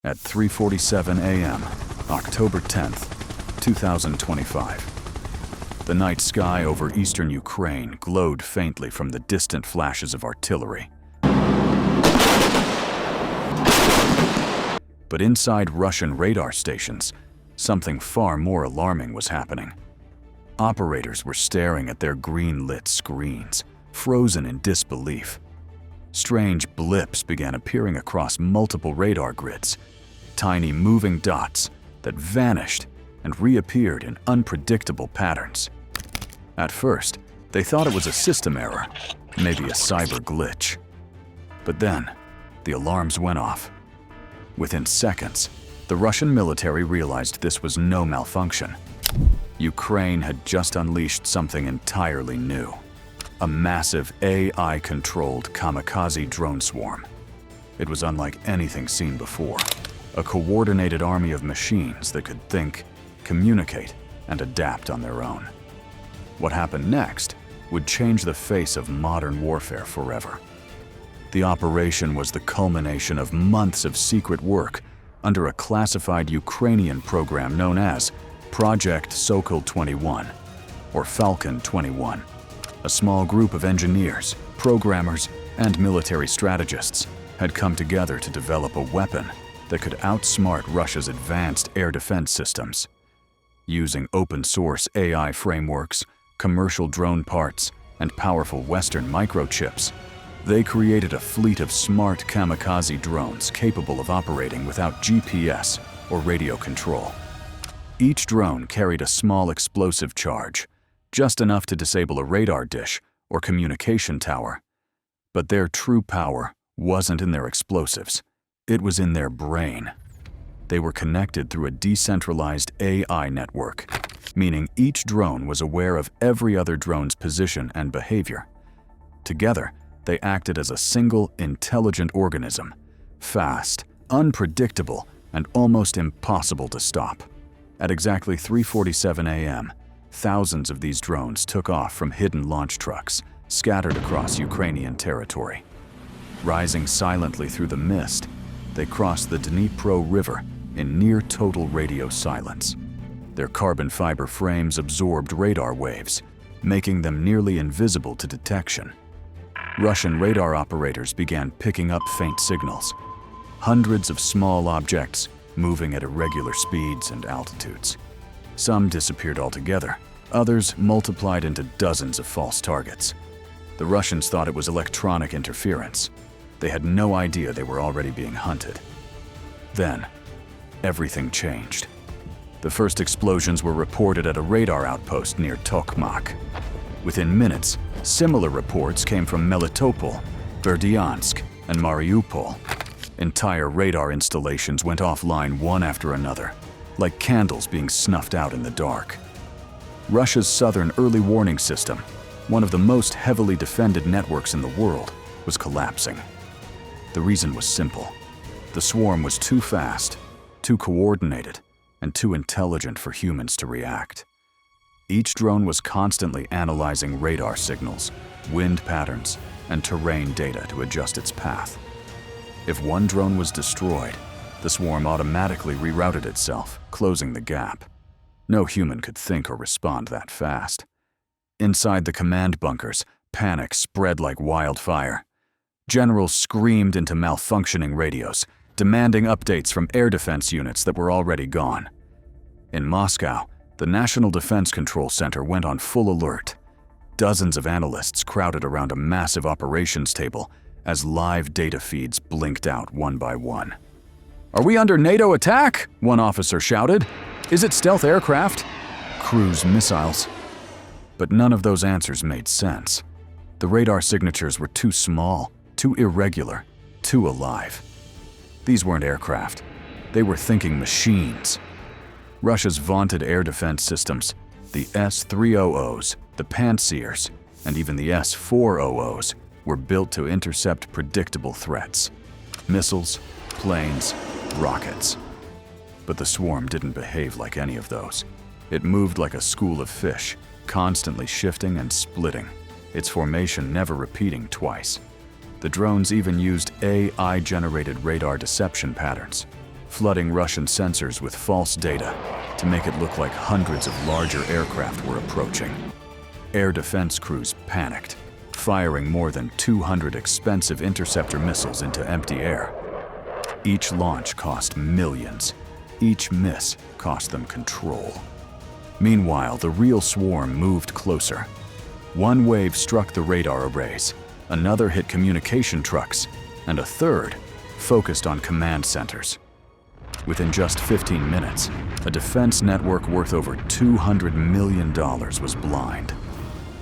At 3:47 a.m., October 10th, 2025. The night sky over eastern Ukraine glowed faintly from the distant flashes of artillery. But inside Russian radar stations, something far more alarming was happening. Operators were staring at their green-lit screens, frozen in disbelief. Strange blips began appearing across multiple radar grids, tiny moving dots that vanished and reappeared in unpredictable patterns. At first, they thought it was a system error, maybe a cyber glitch. But then, the alarms went off. Within seconds, the Russian military realized this was no malfunction. Ukraine had just unleashed something entirely new. A massive AI-controlled kamikaze drone swarm. It was unlike anything seen before. A coordinated army of machines that could think, communicate, and adapt on their own. What happened next would change the face of modern warfare forever. The operation was the culmination of months of secret work under a classified Ukrainian program known as Project Sokil-21, or Falcon 21. A small group of engineers, programmers, and military strategists had come together to develop a weapon that could outsmart Russia's advanced air defense systems. Using open-source AI frameworks, commercial drone parts, and powerful Western microchips, they created a fleet of smart kamikaze drones capable of operating without GPS or radio control. Each drone carried a small explosive charge, just enough to disable a radar dish or communication tower. But their true power wasn't in their explosives. It was in their brain. They were connected through a decentralized AI network, meaning each drone was aware of every other drone's position and behavior. Together, they acted as a single, intelligent organism, fast, unpredictable, and almost impossible to stop. At exactly 3:47 a.m., thousands of these drones took off from hidden launch trucks, scattered across Ukrainian territory. Rising silently through the mist, they crossed the Dnipro River in near-total radio silence. Their carbon fiber frames absorbed radar waves, making them nearly invisible to detection. Russian radar operators began picking up faint signals, hundreds of small objects moving at irregular speeds and altitudes. Some disappeared altogether, others multiplied into dozens of false targets. The Russians thought it was electronic interference. They had no idea they were already being hunted. Then, everything changed. The first explosions were reported at a radar outpost near Tokmak. Within minutes, similar reports came from Melitopol, Berdyansk, and Mariupol. Entire radar installations went offline one after another, like candles being snuffed out in the dark. Russia's southern early warning system, one of the most heavily defended networks in the world, was collapsing. The reason was simple. The swarm was too fast, too coordinated, and too intelligent for humans to react. Each drone was constantly analyzing radar signals, wind patterns, and terrain data to adjust its path. If one drone was destroyed, the swarm automatically rerouted itself, closing the gap. No human could think or respond that fast. Inside the command bunkers, panic spread like wildfire. Generals screamed into malfunctioning radios, demanding updates from air defense units that were already gone. In Moscow, the National Defense Control Center went on full alert. Dozens of analysts crowded around a massive operations table as live data feeds blinked out one by one. "Are we under NATO attack?" one officer shouted. "Is it stealth aircraft? Cruise missiles?" But none of those answers made sense. The radar signatures were too small, too irregular, too alive. These weren't aircraft. They were thinking machines. Russia's vaunted air defense systems, the S-300s, the Pantsirs, and even the S-400s, were built to intercept predictable threats. Missiles, planes, rockets. But the swarm didn't behave like any of those. It moved like a school of fish, constantly shifting and splitting, its formation never repeating twice. The drones even used AI-generated radar deception patterns. flooding Russian sensors with false data to make it look like hundreds of larger aircraft were approaching. Air defense crews panicked, firing more than 200 expensive interceptor missiles into empty air. Each launch cost millions. Each miss cost them control. Meanwhile, the real swarm moved closer. One wave struck the radar arrays, another hit communication trucks, and a third focused on command centers. Within just 15 minutes, a defense network worth over $200 million was blind.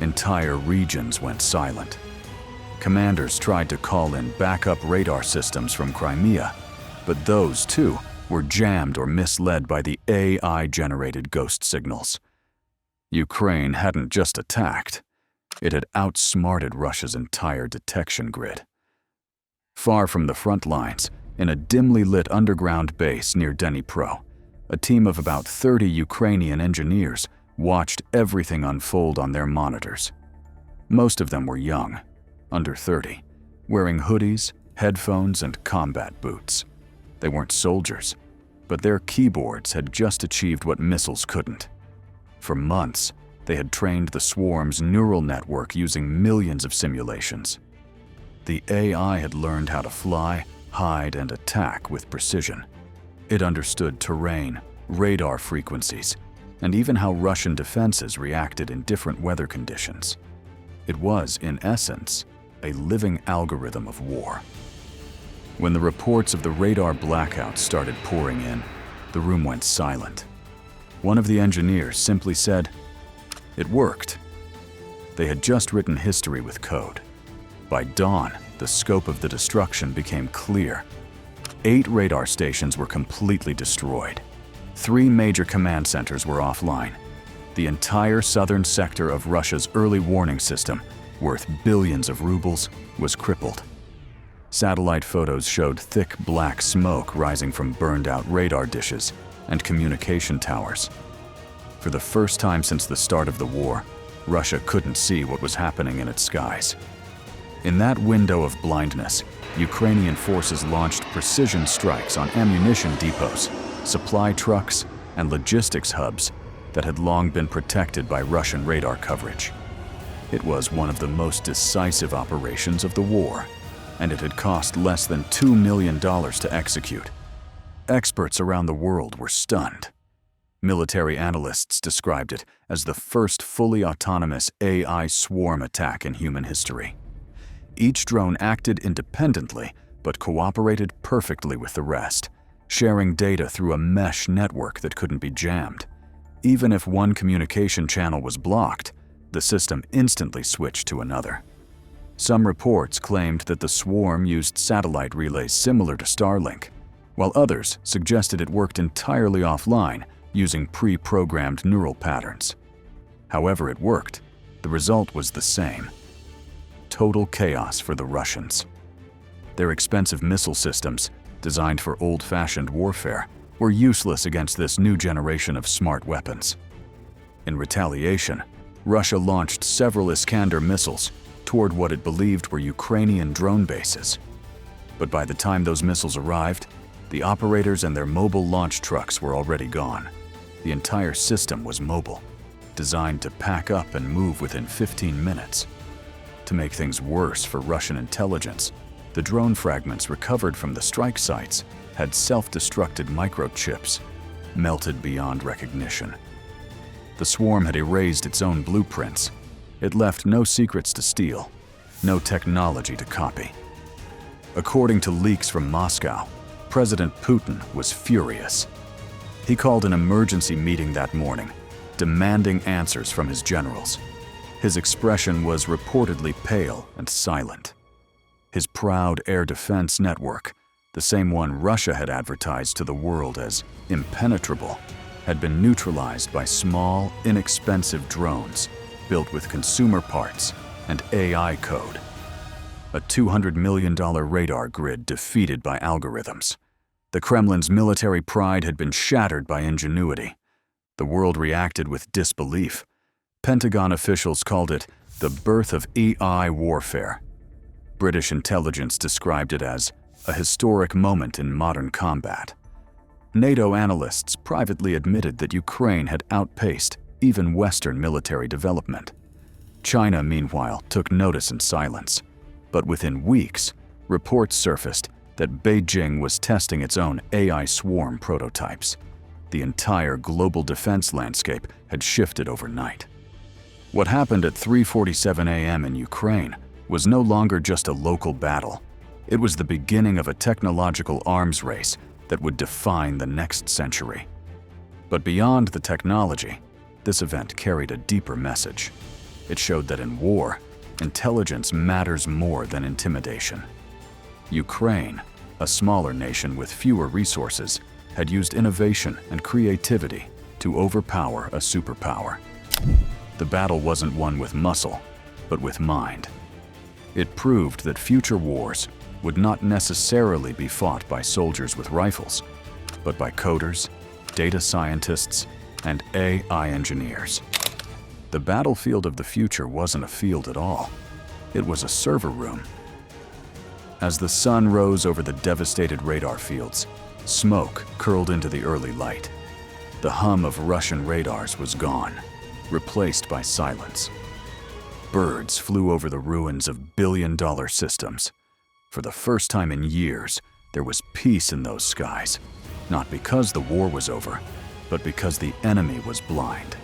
Entire regions went silent. Commanders tried to call in backup radar systems from Crimea, but those too were jammed or misled by the AI-generated ghost signals. Ukraine hadn't just attacked, it had outsmarted Russia's entire detection grid. Far from the front lines, in a dimly lit underground base near Dnipro, a team of about 30 Ukrainian engineers watched everything unfold on their monitors. Most of them were young, under 30, wearing hoodies, headphones, and combat boots. They weren't soldiers, but their keyboards had just achieved what missiles couldn't. For months, they had trained the swarm's neural network using millions of simulations. The AI had learned how to fly, hide, and attack with precision. It understood terrain, radar frequencies, and even how Russian defenses reacted in different weather conditions. It was, in essence, a living algorithm of war. When the reports of the radar blackouts started pouring in, the room went silent. One of the engineers simply said, "It worked." They had just written history with code. By dawn, the scope of the destruction became clear. 8 radar stations were completely destroyed. 3 major command centers were offline. The entire southern sector of Russia's early warning system, worth billions of rubles, was crippled. Satellite photos showed thick black smoke rising from burned-out radar dishes and communication towers. For the first time since the start of the war, Russia couldn't see what was happening in its skies. In that window of blindness, Ukrainian forces launched precision strikes on ammunition depots, supply trucks, and logistics hubs that had long been protected by Russian radar coverage. It was one of the most decisive operations of the war, and it had cost less than $2 million to execute. Experts around the world were stunned. Military analysts described it as the first fully autonomous AI swarm attack in human history. Each drone acted independently, but cooperated perfectly with the rest, sharing data through a mesh network that couldn't be jammed. Even if one communication channel was blocked, the system instantly switched to another. Some reports claimed that the swarm used satellite relays similar to Starlink, while others suggested it worked entirely offline using pre-programmed neural patterns. However it worked, the result was the same: total chaos for the Russians. Their expensive missile systems, designed for old-fashioned warfare, were useless against this new generation of smart weapons. In retaliation, Russia launched several Iskander missiles toward what it believed were Ukrainian drone bases. But by the time those missiles arrived, the operators and their mobile launch trucks were already gone. The entire system was mobile, designed to pack up and move within 15 minutes. To make things worse for Russian intelligence, the drone fragments recovered from the strike sites had self-destructed microchips, melted beyond recognition. The swarm had erased its own blueprints. It left no secrets to steal, no technology to copy. According to leaks from Moscow, President Putin was furious. He called an emergency meeting that morning, demanding answers from his generals. His expression was reportedly pale and silent. His proud air defense network, the same one Russia had advertised to the world as impenetrable, had been neutralized by small, inexpensive drones built with consumer parts and AI code. A $200 million radar grid defeated by algorithms. The Kremlin's military pride had been shattered by ingenuity. The world reacted with disbelief. Pentagon officials called it the birth of AI warfare. British intelligence described it as a historic moment in modern combat. NATO analysts privately admitted that Ukraine had outpaced even Western military development. China, meanwhile, took notice in silence. But within weeks, reports surfaced that Beijing was testing its own AI swarm prototypes. The entire global defense landscape had shifted overnight. What happened at 3:47 a.m. in Ukraine was no longer just a local battle. It was the beginning of a technological arms race that would define the next century. But beyond the technology, this event carried a deeper message. It showed that in war, intelligence matters more than intimidation. Ukraine, a smaller nation with fewer resources, had used innovation and creativity to overpower a superpower. The battle wasn't won with muscle, but with mind. It proved that future wars would not necessarily be fought by soldiers with rifles, but by coders, data scientists, and AI engineers. The battlefield of the future wasn't a field at all. It was a server room. As the sun rose over the devastated radar fields, smoke curled into the early light. The hum of Russian radars was gone, replaced by silence. Birds flew over the ruins of billion-dollar systems. For the first time in years, there was peace in those skies, not because the war was over, but because the enemy was blind.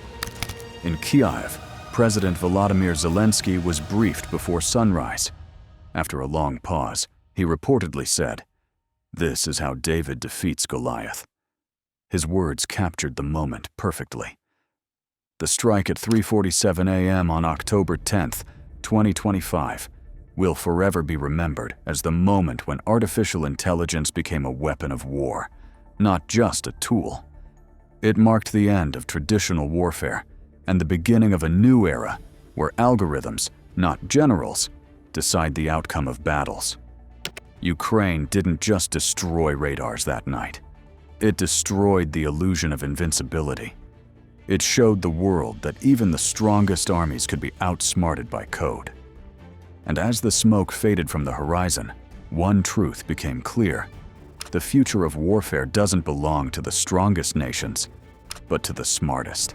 In Kiev, President Volodymyr Zelensky was briefed before sunrise. After a long pause, he reportedly said, "This is how David defeats Goliath." His words captured the moment perfectly. The strike at 3:47 a.m. on October 10th, 2025, will forever be remembered as the moment when artificial intelligence became a weapon of war, not just a tool. It marked the end of traditional warfare and the beginning of a new era where algorithms, not generals, decide the outcome of battles. Ukraine didn't just destroy radars that night. It destroyed the illusion of invincibility. It showed the world that even the strongest armies could be outsmarted by code. And as the smoke faded from the horizon, one truth became clear. The future of warfare doesn't belong to the strongest nations, but to the smartest.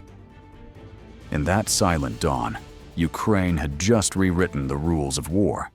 In that silent dawn, Ukraine had just rewritten the rules of war.